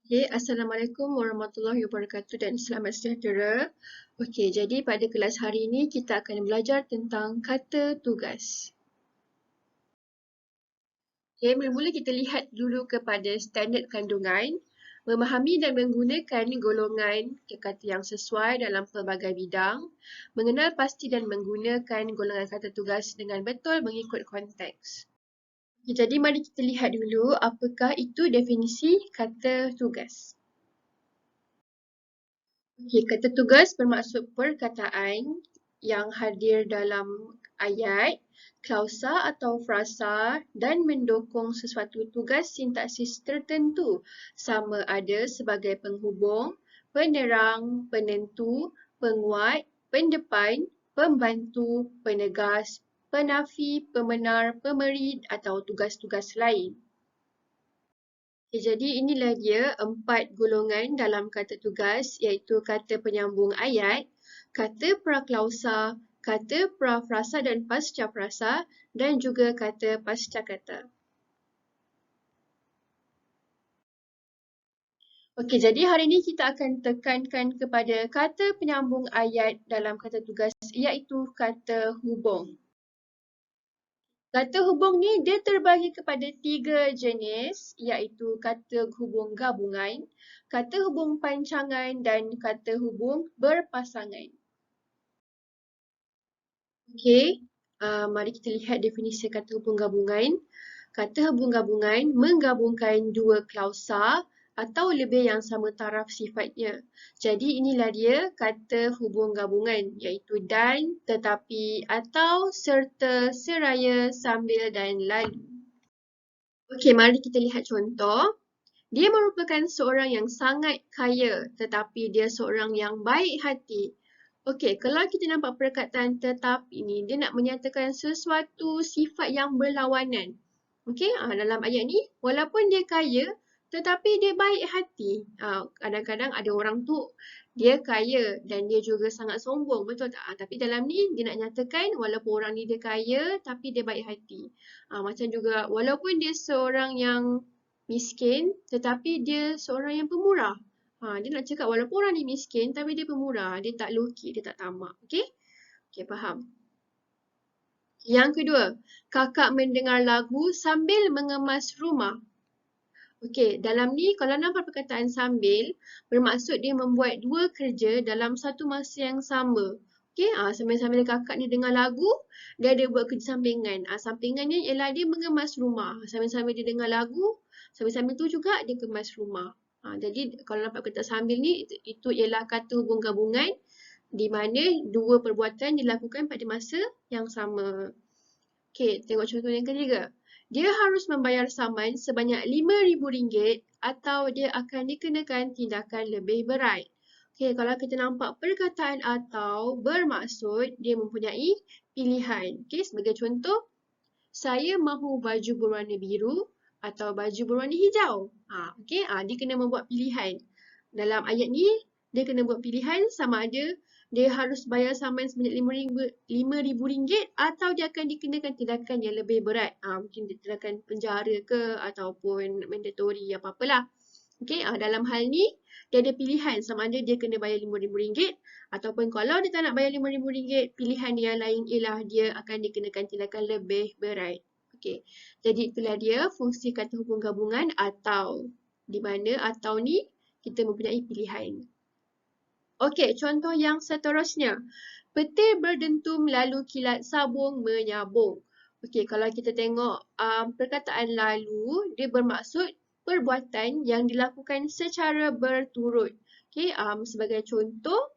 Okay, Assalamualaikum warahmatullahi wabarakatuh dan selamat sejahtera. Okey, jadi pada kelas hari ini kita akan belajar tentang kata tugas. Okey, mula-mula kita lihat dulu kepada standard kandungan, memahami dan menggunakan golongan kata yang sesuai dalam pelbagai bidang, mengenal pasti dan menggunakan golongan kata tugas dengan betul mengikut konteks. Okay, jadi mari kita lihat dulu apakah itu definisi kata tugas. Okay, kata tugas bermaksud perkataan yang hadir dalam ayat, klausa atau frasa dan mendukung sesuatu tugas sintaksis tertentu sama ada sebagai penghubung, penerang, penentu, penguat, pendepan, pembantu, penegas, penafi, pemenar, pemeri atau tugas-tugas lain. Okay, jadi inilah dia 4 golongan dalam kata tugas iaitu kata penyambung ayat, kata praklausa, kata prafrasa dan pascafrasa dan juga kata pascakata. Okey, jadi hari ini kita akan tekankan kepada kata penyambung ayat dalam kata tugas iaitu kata hubung. Kata hubung ni dia terbagi kepada 3 jenis iaitu kata hubung gabungan, kata hubung pancangan dan kata hubung berpasangan. Okey, mari kita lihat definisi kata hubung gabungan. Kata hubung gabungan menggabungkan dua klausa atau lebih yang sama taraf sifatnya. Jadi inilah dia kata hubung gabungan iaitu dan, tetapi, atau, serta, seraya, sambil dan lalu. Okey, mari kita lihat contoh. Dia merupakan seorang yang sangat kaya tetapi dia seorang yang baik hati. Okey, kalau kita nampak perkataan tetapi ni, dia nak menyatakan sesuatu sifat yang berlawanan. Okey, dalam ayat ni, walaupun dia kaya tetapi dia baik hati. Kadang-kadang ada orang tu dia kaya dan dia juga sangat sombong, betul tak? Tapi dalam ni dia nak nyatakan walaupun orang ni dia kaya tapi dia baik hati. Macam juga walaupun dia seorang yang miskin tetapi dia seorang yang pemurah. Dia nak cakap walaupun orang ni miskin tapi dia pemurah, dia tak loki, dia tak tamak. Okey? Okey, faham. Yang kedua, kakak mendengar lagu sambil mengemas rumah. Okey, dalam ni kalau nampak perkataan sambil, bermaksud dia membuat dua kerja dalam satu masa yang sama. Okey, sambil-sambil kakak ni dengar lagu, dia ada buat kerja sampingan. Sampingannya ialah dia mengemas rumah. Sambil-sambil dia dengar lagu, sambil-sambil tu juga dia kemas rumah. Jadi kalau nampak kata sambil ni, itu ialah kata hubung gabungan di mana dua perbuatan dilakukan pada masa yang sama. Okey, tengok contoh yang ketiga. Dia harus membayar saman sebanyak RM5,000 atau dia akan dikenakan tindakan lebih berat. Okey, kalau kita nampak perkataan atau bermaksud dia mempunyai pilihan. Okey, sebagai contoh, saya mahu baju berwarna biru atau baju berwarna hijau. Okey, dia kena membuat pilihan. Dalam ayat ni, dia kena buat pilihan sama ada dia harus bayar saman sebanyak RM5,000 atau dia akan dikenakan tindakan yang lebih berat. Mungkin tindakan penjara ke ataupun mandatory apa-apalah. Okey, dalam hal ni dia ada pilihan sama ada dia kena bayar RM5,000 ataupun kalau dia tak nak bayar RM5,000, pilihan yang lain ialah dia akan dikenakan tindakan lebih berat. Okey, jadi itulah dia fungsi kata hubung gabungan atau, di mana atau ni kita mempunyai pilihan. Okey, contoh yang seterusnya. Petir berdentum lalu kilat sabung menyabung. Okey, kalau kita tengok perkataan lalu, dia bermaksud perbuatan yang dilakukan secara berturut. Okey, sebagai contoh,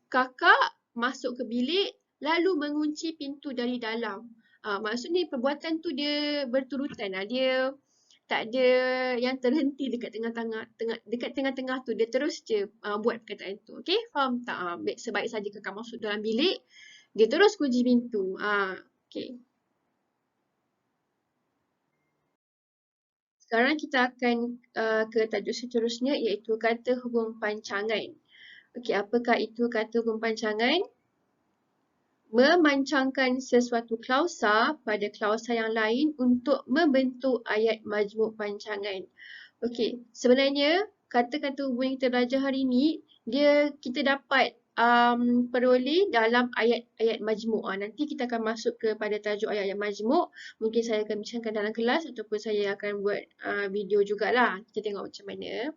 kakak masuk ke bilik lalu mengunci pintu dari dalam. Maksudnya perbuatan tu dia berturutan. Dia tak ada yang terhenti dekat tengah-tengah tu, dia terus je buat perkataan tu. Okey, faham tak? Sebaik saja kakak masuk dalam bilik, dia terus kunci pintu. Okey. Sekarang kita akan ke tajuk seterusnya iaitu kata hubung pancangan. Okey, apakah itu kata hubung pancangan? memancangkan sesuatu klausa pada klausa yang lain untuk membentuk ayat majmuk pancangan. Okey, sebenarnya kata-kata hubung yang kita belajar hari ini, kita dapat peroleh dalam ayat-ayat majmuk. Nanti kita akan masuk kepada tajuk ayat-ayat majmuk. Mungkin saya akan bincangkan dalam kelas ataupun saya akan buat video jugalah. Kita tengok macam mana.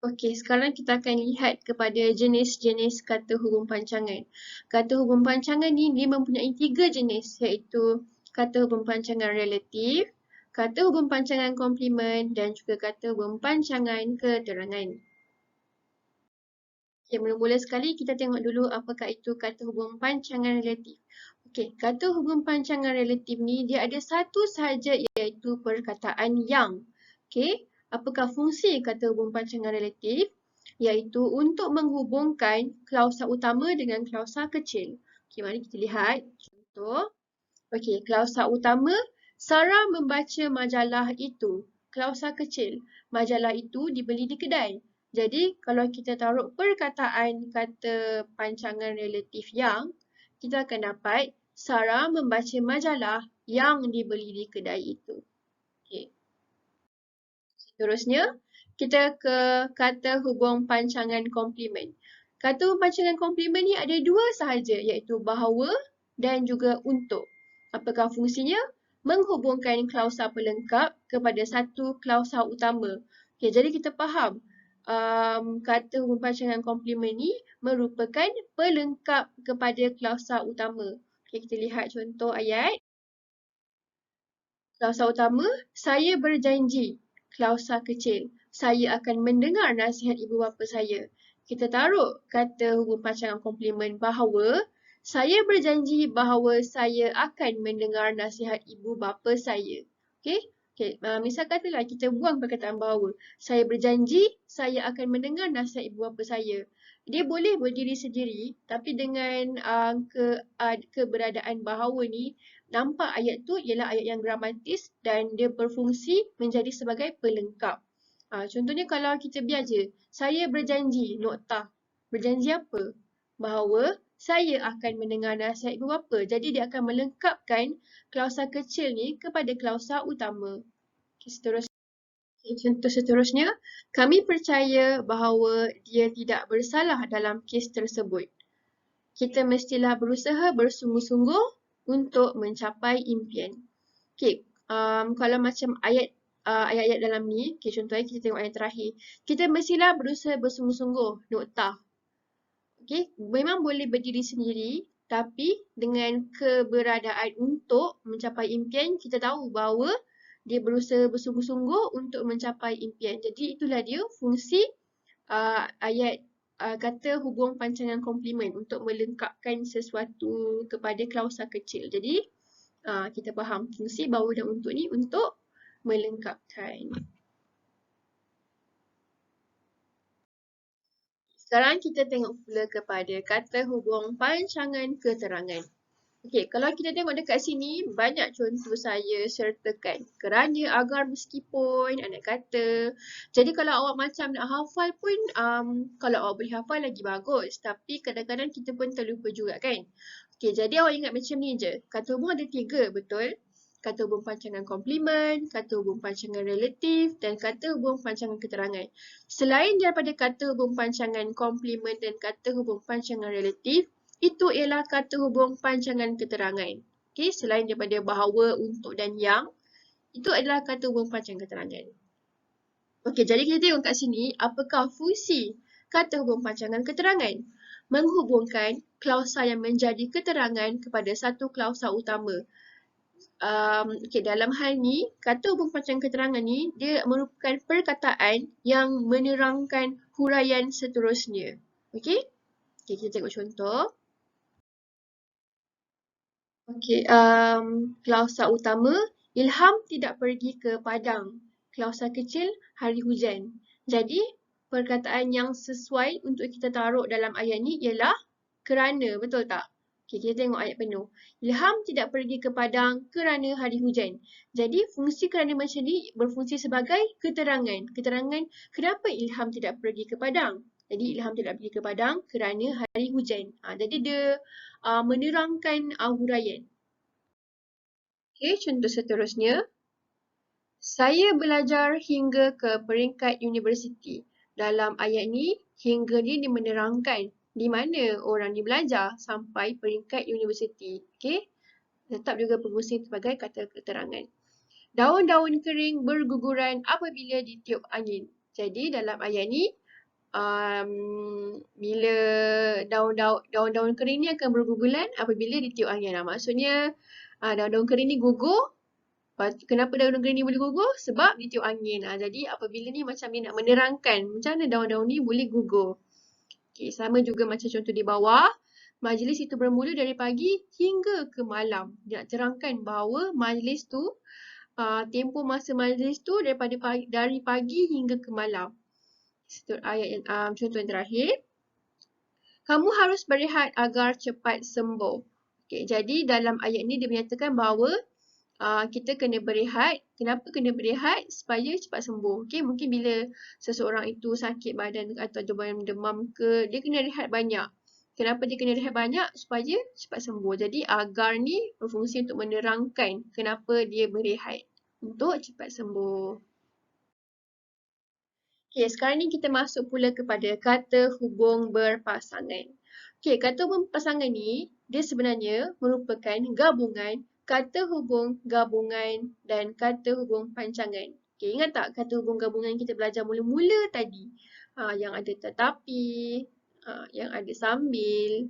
Okey, sekarang kita akan lihat kepada jenis-jenis kata hubung pancangan. Kata hubung pancangan ni dia mempunyai 3 jenis, iaitu kata hubung pancangan relatif, kata hubung pancangan komplement dan juga kata hubung pancangan keterangan. Okey, mula-mula sekali kita tengok dulu apakah itu kata hubung pancangan relatif. Okey, kata hubung pancangan relatif ni dia ada satu sahaja iaitu perkataan yang. Okey, apakah fungsi kata hubung pancangan relatif? Iaitu untuk menghubungkan klausa utama dengan klausa kecil. Okey, mari kita lihat contoh. Okey, klausa utama, Sarah membaca majalah itu. Klausa kecil, majalah itu dibeli di kedai. Jadi, kalau kita taruh perkataan kata pancangan relatif yang, kita akan dapat Sarah membaca majalah yang dibeli di kedai itu. Okey. Seterusnya, kita ke kata hubung pancangan komplement. Kata hubung pancangan komplement ni ada dua sahaja, iaitu bahawa dan juga untuk. Apakah fungsinya? Menghubungkan klausa pelengkap kepada satu klausa utama. Okay, jadi kita faham kata hubung pancangan komplement ni merupakan pelengkap kepada klausa utama. Okay, kita lihat contoh ayat. Klausa utama, saya berjanji. Klausa kecil, saya akan mendengar nasihat ibu bapa saya. Kita taruh kata hubung pancangan komplement bahawa, saya berjanji bahawa saya akan mendengar nasihat ibu bapa saya. Okey? Okay. Misal katalah kita buang perkataan bahawa. Saya berjanji saya akan mendengar nasihat ibu bapa saya. Dia boleh berdiri sendiri, tapi dengan keberadaan bahawa ni, nampak ayat tu ialah ayat yang gramatis dan dia berfungsi menjadi sebagai pelengkap. Contohnya kalau kita biar je, saya berjanji, noktah. Berjanji apa? Bahawa saya akan mendengar nasihat ibu bapa. Jadi dia akan melengkapkan klausa kecil ni kepada klausa utama. Okay, seterusnya. Contoh seterusnya, kami percaya bahawa dia tidak bersalah dalam kes tersebut. Kita mestilah berusaha bersungguh-sungguh untuk mencapai impian. Okay, kalau macam ayat-ayat dalam ni, okay, contohnya kita tengok ayat terakhir. Kita mestilah berusaha bersungguh-sungguh, noktah. Okay, memang boleh berdiri sendiri, tapi dengan keberadaan untuk mencapai impian, kita tahu bahawa dia berusaha bersungguh-sungguh untuk mencapai impian. Jadi itulah dia fungsi ayat kata hubung pancangan komplement untuk melengkapkan sesuatu kepada klausa kecil. Jadi kita faham fungsi bahawa dan untuk ni untuk melengkapkan. Sekarang kita tengok pula kepada kata hubung pancangan keterangan. Okey, kalau kita tengok dekat sini, banyak contoh saya sertakan. Kerana, agar, meskipun, anak kata. Jadi kalau awak macam nak hafal pun, kalau awak boleh hafal lagi bagus. Tapi kadang-kadang kita pun terlupa juga kan. Okey, jadi awak ingat macam ni je. Kata hubung ada 3, betul? Kata hubung pancangan komplement, kata hubung pancangan relatif dan kata hubung pancangan keterangan. Selain daripada kata hubung pancangan komplement dan kata hubung pancangan relatif, itu ialah kata hubung pancangan keterangan. Okey, selain daripada bahawa, untuk dan yang, itu adalah kata hubung pancangan keterangan. Okey, jadi kita tengok kat sini, apakah fungsi kata hubung pancangan keterangan? Menghubungkan klausa yang menjadi keterangan kepada satu klausa utama. Okey, dalam hal ni, kata hubung pancangan keterangan ni, dia merupakan perkataan yang menerangkan huraian seterusnya. Okey? Okey, kita tengok contoh. Okey, klausa utama, Ilham tidak pergi ke Padang. Klausa kecil, hari hujan. Jadi, perkataan yang sesuai untuk kita taruh dalam ayat ni ialah kerana, betul tak? Okey, kita tengok ayat penuh. Ilham tidak pergi ke Padang kerana hari hujan. Jadi, fungsi kerana macam ni berfungsi sebagai keterangan. Keterangan kenapa Ilham tidak pergi ke Padang. Jadi Ilham tidak pergi ke Padang kerana hari hujan. Jadi dia menerangkan huraian. Okey, contoh seterusnya. Saya belajar hingga ke peringkat universiti. Dalam ayat ni, hingga ni dia menerangkan di mana orang ni belajar sampai peringkat universiti. Okey? Tetap juga berfungsi sebagai kata keterangan. Daun-daun kering berguguran apabila ditiup angin. Jadi dalam ayat ni, bila daun-daun kering ni akan berguguran apabila ditiup angin. Maksudnya daun-daun kering ni gugur. Kenapa daun-daun kering ni boleh gugur? Sebab ditiup angin. Jadi apabila ni macam dia nak menerangkan macam mana daun-daun ni boleh gugur. Okay, sama juga macam contoh di bawah. Majlis itu bermula dari pagi hingga ke malam. Dia nak terangkan bahawa majlis tu, tempoh masa majlis tu dari pagi hingga ke malam. Ayat yang, contoh yang terakhir. Kamu harus berehat agar cepat sembuh. Okay, jadi dalam ayat ni dia menyatakan bahawa kita kena berehat. Kenapa kena berehat? Supaya cepat sembuh. Okay, mungkin bila seseorang itu sakit badan atau demam ke, dia kena rehat banyak. Kenapa dia kena rehat banyak? Supaya cepat sembuh. Jadi agar ni berfungsi untuk menerangkan kenapa dia berehat untuk cepat sembuh. Okay, sekarang ni kita masuk pula kepada kata hubung berpasangan. Okay, kata hubung berpasangan ni, dia sebenarnya merupakan gabungan kata hubung gabungan dan kata hubung pancangan. Okay, ingat tak kata hubung gabungan kita belajar mula-mula tadi? Yang ada tetapi, yang ada sambil.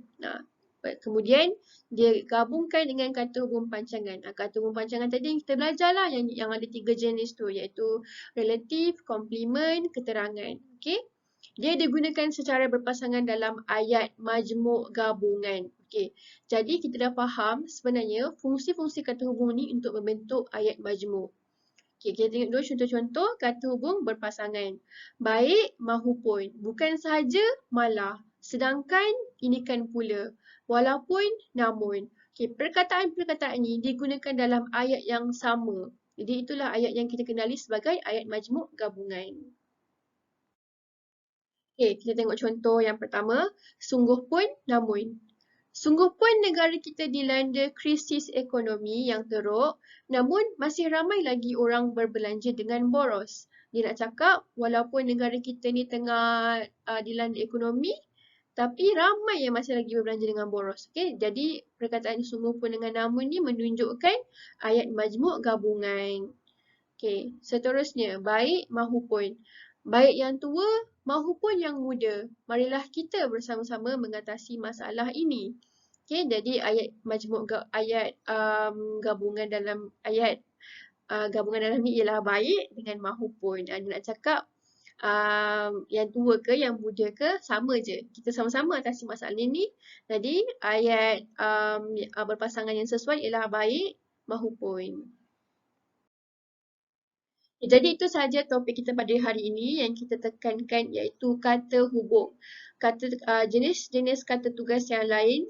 Kemudian dia gabungkan dengan kata hubung pancangan. Kata hubung pancangan tadi yang kita belajar lah yang ada 3 jenis tu, iaitu relatif, komplement, keterangan. Okay? Dia digunakan secara berpasangan dalam ayat majmuk gabungan. Okay. Jadi kita dah faham sebenarnya fungsi-fungsi kata hubung ni untuk membentuk ayat majmuk. Okay, kita tengok dulu contoh-contoh kata hubung berpasangan. Baik mahupun, bukan sahaja malah, sedangkan ini kan pula, walaupun namun. Okay, perkataan-perkataan ini digunakan dalam ayat yang sama. Jadi itulah ayat yang kita kenali sebagai ayat majmuk gabungan. Okay, kita tengok contoh yang pertama. Sungguh pun namun. Sungguh pun negara kita dilanda krisis ekonomi yang teruk, namun masih ramai lagi orang berbelanja dengan boros. Dia nak cakap walaupun negara kita ni tengah dilanda ekonomi, tapi ramai yang masih lagi berbelanja dengan boros. Okay? Jadi perkataan sungguh pun dengan namun ni menunjukkan ayat majmuk gabungan. Okay. Seterusnya, baik mahupun. Baik yang tua mahupun yang muda, marilah kita bersama-sama mengatasi masalah ini. Okay, jadi ayat majmuk gabungan dalam ayat gabungan dalam ni ialah baik dengan mahupun. Dia nak cakap yang tua ke yang muda ke sama je. Kita sama-sama atasi masalah ini. Jadi ayat berpasangan yang sesuai ialah baik mahupun. Jadi itu sahaja topik kita pada hari ini yang kita tekankan iaitu kata hubung. Jenis-jenis kata tugas yang lain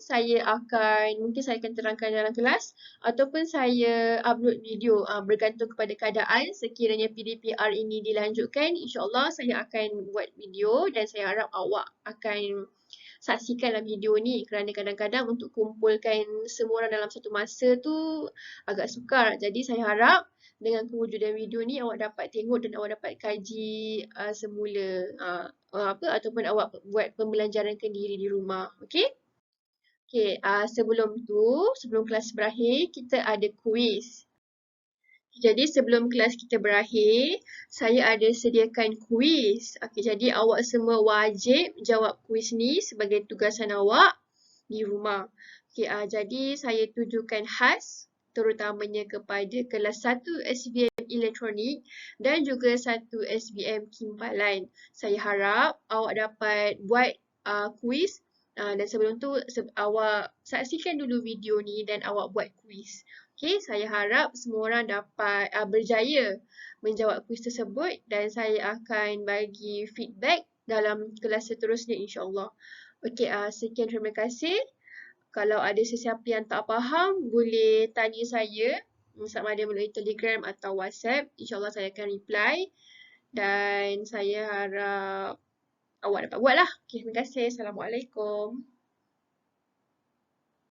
mungkin saya akan terangkan dalam kelas ataupun saya upload video bergantung kepada keadaan. Sekiranya PDPR ini dilanjutkan, insyaAllah saya akan buat video dan saya harap awak akan saksikanlah video ni kerana kadang-kadang untuk kumpulkan semua orang dalam satu masa tu agak sukar. Jadi saya harap dengan kewujudan video ni awak dapat tengok dan awak dapat kaji semula ataupun awak buat pembelajaran sendiri di rumah. Okey? Okey, sebelum kelas berakhir, kita ada kuis. Jadi sebelum kelas kita berakhir, saya ada sediakan kuis. Okey, jadi awak semua wajib jawab kuis ni sebagai tugasan awak di rumah. Okey, jadi saya tujukan khas terutamanya kepada kelas 1 SBM Elektronik dan juga 1 SBM Kimpalan. Saya harap awak dapat buat kuis dan sebelum tu awak saksikan dulu video ni dan awak buat kuis. Okey, saya harap semua orang dapat berjaya menjawab kuis tersebut dan saya akan bagi feedback dalam kelas seterusnya insya-Allah. Okey, sekian terima kasih. Kalau ada sesiapa yang tak faham, boleh tanya saya sama ada melalui Telegram atau WhatsApp. InsyaAllah saya akan reply. Dan saya harap awak dapat buat lah. Okay, terima kasih. Assalamualaikum.